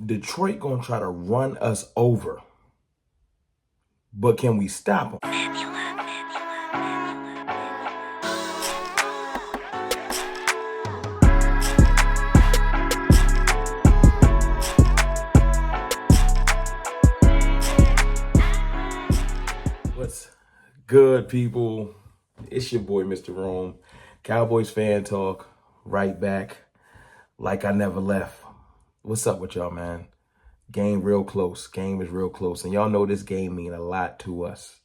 Detroit gonna try to run us over, but can we stop them? What's good, people? It's your boy, Mr. Rome. Cowboys fan talk, right back, like I never left. What's up with y'all, man? Game real close. Game is real close. And y'all know this game mean a lot to us.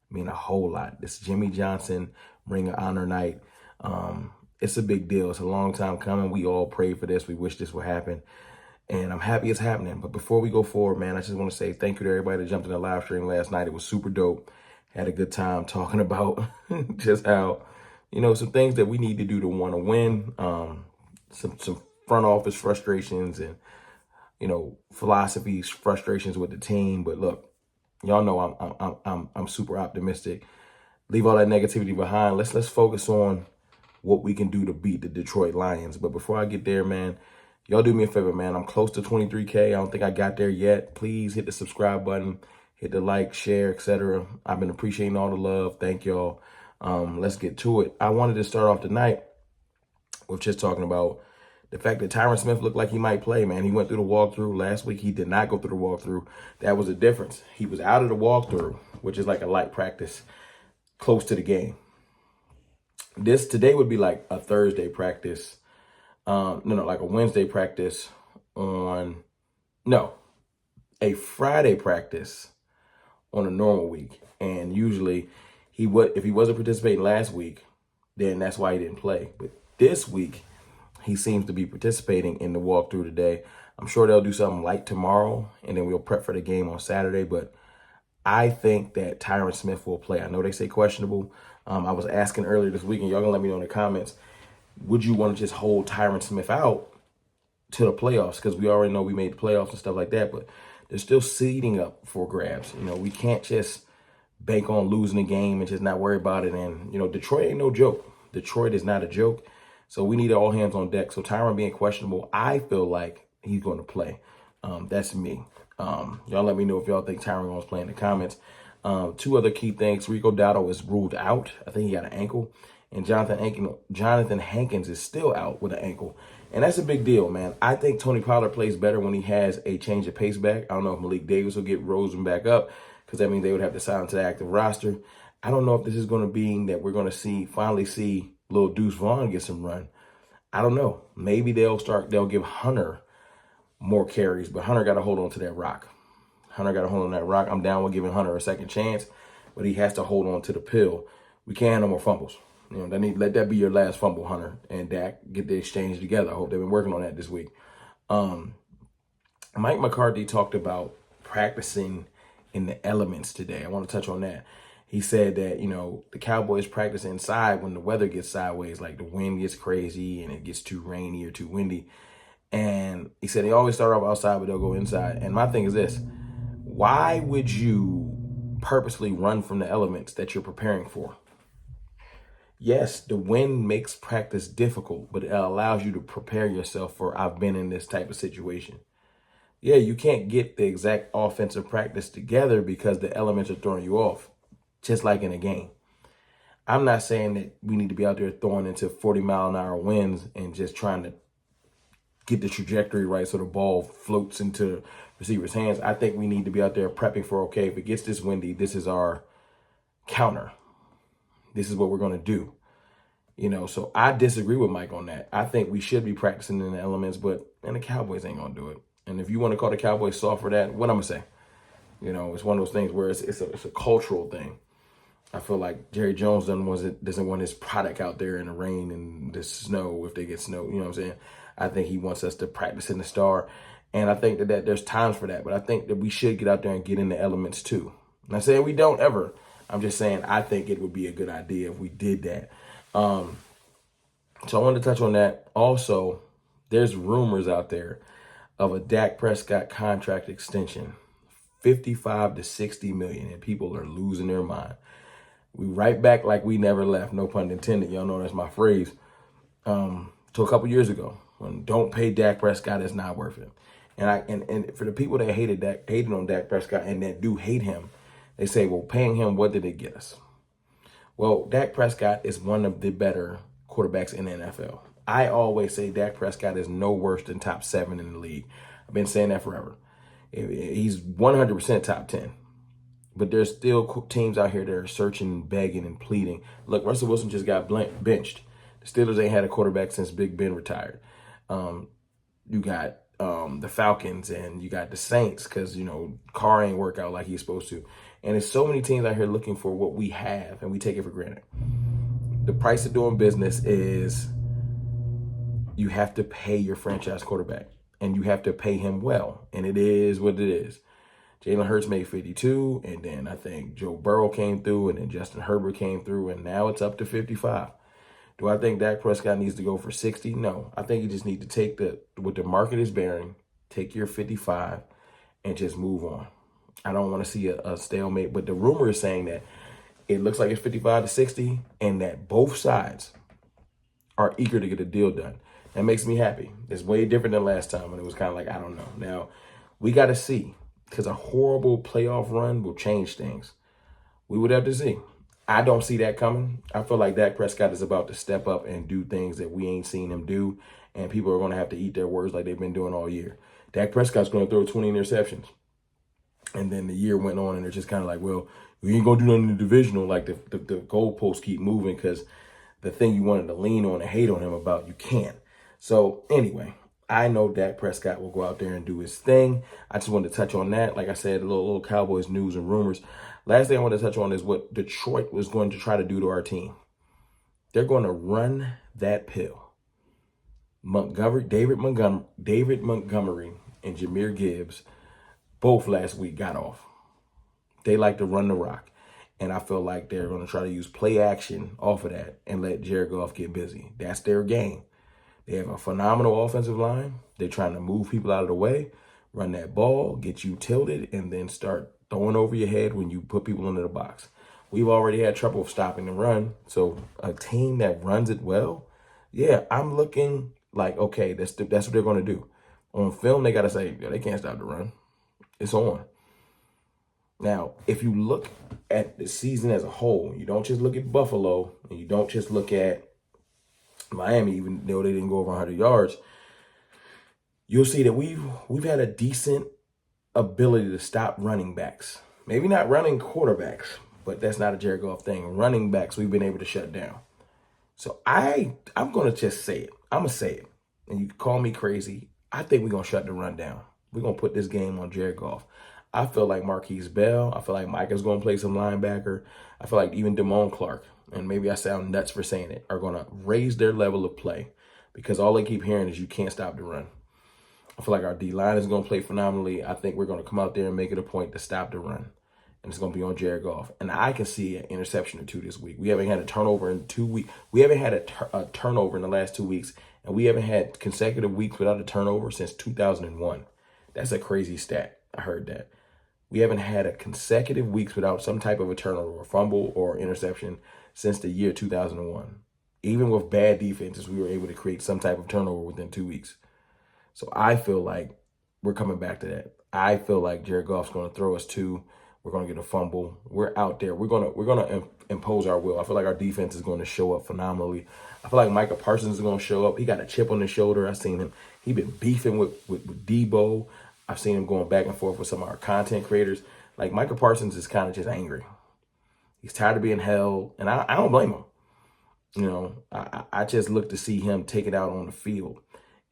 Mean a whole lot. This Jimmy Johnson Ring of Honor night. It's a big deal. It's a long time coming. We all prayed for this. We wish this would happen. And I'm happy it's happening. But before we go forward, man, I just want to say thank you to everybody that jumped in the live stream last night. It was super dope. Had a good time talking about just how, some things that we need to do to want to win. Some front office frustrations and, philosophies, frustrations with the team. But look, y'all know I'm super optimistic. Leave all that negativity behind. Let's focus on what we can do to beat the Detroit Lions. But before I get there, man, y'all do me a favor, man. I'm close to 23K. I don't think I got there yet. Please hit the subscribe button, hit the like, share, etc. I've been appreciating all the love. Thank y'all. Let's get to it. I wanted to start off tonight with just talking about the fact that Tyron Smith looked like he might play, man. He went through the walkthrough last week. He did not go through the walkthrough. That was a difference. He was out of the walkthrough, which is like a light practice close to the game. Today would be like a Thursday practice. Like a Wednesday practice a Friday practice on a normal week. And usually if he wasn't participating last week, then that's why he didn't play. But this week, he seems to be participating in the walkthrough today. I'm sure they'll do something light tomorrow, and then we'll prep for the game on Saturday. But I think that Tyron Smith will play. I know they say questionable. I was asking earlier this week, and y'all gonna let me know in the comments, would you want to just hold Tyron Smith out to the playoffs? Because we already know we made the playoffs and stuff like that, but there's still seeding up for grabs. We can't just bank on losing the game and just not worry about it. And, Detroit ain't no joke. Detroit is not a joke. So we need all hands on deck. So Tyron being questionable, I feel like he's going to play. That's me. Y'all let me know if y'all think Tyron going to play in the comments. Two other key things. Rico is ruled out. I think he got an ankle. And Jonathan Hankins is still out with an ankle. And that's a big deal, man. I think Tony Pollard plays better when he has a change of pace back. I don't know if Malik Davis will get Rosen back up, because that means they would have to sign to the active roster. I don't know if this is going to be that we're going to finally see little Deuce Vaughn get some run. I don't know. Maybe they'll give Hunter more carries, but Hunter got to hold on to that rock. I'm down with giving Hunter a second chance, but he has to hold on to the pill. We can't have no more fumbles. Let that be your last fumble, Hunter and Dak. Get the exchange together. I hope they've been working on that this week. Mike McCarthy talked about practicing in the elements today. I want to touch on that. He said that, the Cowboys practice inside when the weather gets sideways, like the wind gets crazy and it gets too rainy or too windy. And he said they always start off outside, but they'll go inside. And my thing is this: why would you purposely run from the elements that you're preparing for? Yes, the wind makes practice difficult, but it allows you to prepare yourself for, I've been in this type of situation. Yeah, you can't get the exact offensive practice together because the elements are throwing you off, just like in a game. I'm not saying that we need to be out there throwing into 40-mile-an-hour winds and just trying to get the trajectory right so the ball floats into receiver's hands. I think we need to be out there prepping for, okay, if it gets this windy, this is our counter. This is what we're going to do. So I disagree with Mike on that. I think we should be practicing in the elements, but the Cowboys ain't going to do it. And if you want to call the Cowboys soft for that, what I'm going to say? It's one of those things where it's a cultural thing. I feel like Jerry Jones doesn't want his product out there in the rain and the snow if they get snow. You know what I'm saying? I think he wants us to practice in the star. And I think that there's times for that. But I think that we should get out there and get in the elements too. I'm not saying we don't ever. I'm just saying I think it would be a good idea if we did that. So I wanted to touch on that. Also, there's rumors out there of a Dak Prescott contract extension, 55 to 60 million, and people are losing their mind. We right back like we never left, no pun intended. Y'all know that's my phrase. To a couple years ago, when don't pay Dak Prescott, it's not worth it. And for the people that hated on Dak Prescott and that do hate him, they say, well, paying him, what did it get us? Well, Dak Prescott is one of the better quarterbacks in the NFL. I always say Dak Prescott is no worse than top 7 in the league. I've been saying that forever. He's 100% top 10. But there's still teams out here that are searching, begging, and pleading. Look, Russell Wilson just got benched. The Steelers ain't had a quarterback since Big Ben retired. You got the Falcons and you got the Saints because, Carr ain't work out like he's supposed to. And there's so many teams out here looking for what we have, and we take it for granted. The price of doing business is you have to pay your franchise quarterback, and you have to pay him well, and it is what it is. Jalen Hurts made 52, and then I think Joe Burrow came through, and then Justin Herbert came through, and now it's up to 55. Do I think Dak Prescott needs to go for 60? No. I think you just need to take what the market is bearing, take your 55, and just move on. I don't want to see a stalemate, but the rumor is saying that it looks like it's 55 to 60, and that both sides are eager to get a deal done. That makes me happy. It's way different than last time when it was kind of like, I don't know. Now, we got to see, because a horrible playoff run will change things. We would have to see. I don't see that coming. I feel like Dak Prescott is about to step up and do things that we ain't seen him do, and people are going to have to eat their words like they've been doing all year. Dak Prescott's going to throw 20 interceptions. And then the year went on, and they're just kind of like, well, we ain't going to do nothing in the divisional. Like the goalposts keep moving because the thing you wanted to lean on and hate on him about, you can't. So anyway, I know Dak Prescott will go out there and do his thing. I just wanted to touch on that. Like I said, a little Cowboys news and rumors. Last thing I want to touch on is what Detroit was going to try to do to our team. They're going to run that pill. David Montgomery and Jahmyr Gibbs both last week got off. They like to run the rock. And I feel like they're going to try to use play action off of that and let Jared Goff get busy. That's their game. They have a phenomenal offensive line. They're trying to move people out of the way, run that ball, get you tilted, and then start throwing over your head when you put people into the box. We've already had trouble stopping the run. So a team that runs it well, yeah, I'm looking like, okay, that's what they're going to do. On film, they got to say, they can't stop the run. It's on. Now, if you look at the season as a whole, you don't just look at Buffalo, and you don't just look at Miami, even though they didn't go over 100 yards, you'll see that we've had a decent ability to stop running backs. Maybe not running quarterbacks, but that's not a Jared Goff thing. Running backs, we've been able to shut down. So I'm going to just say it. I'm going to say it. And you can call me crazy. I think we're going to shut the run down. We're going to put this game on Jared Goff. I feel like Marquise Bell. I feel like Micah's going to play some linebacker. I feel like even Damone Clark, and maybe I sound nuts for saying it, are going to raise their level of play because all they keep hearing is you can't stop the run. I feel like our D-line is going to play phenomenally. I think we're going to come out there and make it a point to stop the run. And it's going to be on Jared Goff. And I can see an interception or two this week. We haven't had a turnover in 2 weeks. We haven't had a turnover in the last 2 weeks. And we haven't had consecutive weeks without a turnover since 2001. That's a crazy stat. I heard that. We haven't had a consecutive weeks without some type of a turnover or fumble or interception since the year 2001. Even with bad defenses, we were able to create some type of turnover within 2 weeks. So I feel like we're coming back to that. I feel like Jared Goff's going to throw us two. We're going to get a fumble. We're out there. We're going to impose our will. I feel like our defense is going to show up phenomenally. I feel like Micah Parsons is going to show up. He got a chip on his shoulder. I've seen him. He's been beefing with Debo. I've seen him going back and forth with some of our content creators. Like Micah Parsons is kind of just angry. He's tired of being held, and I don't blame him. I just look to see him take it out on the field,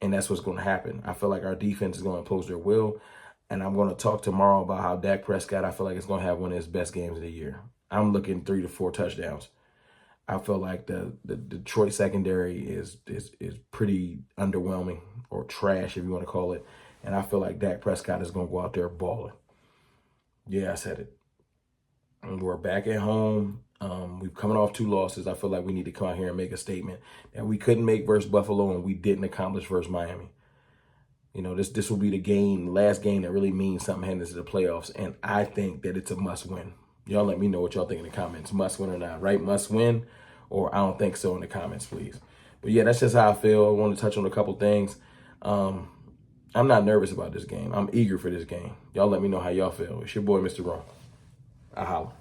and that's what's going to happen. I feel like our defense is going to impose their will, and I'm going to talk tomorrow about how Dak Prescott, I feel like, is going to have one of his best games of the year. I'm looking 3 to 4 touchdowns. I feel like the Detroit secondary is pretty underwhelming, or trash if you want to call it. And I feel like Dak Prescott is going to go out there balling. Yeah, I said it. And we're back at home. We're coming off 2 losses. I feel like we need to come out here and make a statement that we couldn't make versus Buffalo and we didn't accomplish versus Miami. This will be the last game that really means something heading into the playoffs. And I think that it's a must win. Y'all let me know what y'all think in the comments. Must win or not, right? Must win, or I don't think so in the comments, please. But yeah, that's just how I feel. I want to touch on a couple things. I'm not nervous about this game. I'm eager for this game. Y'all let me know how y'all feel. It's your boy, Mr. Wrong. I holla.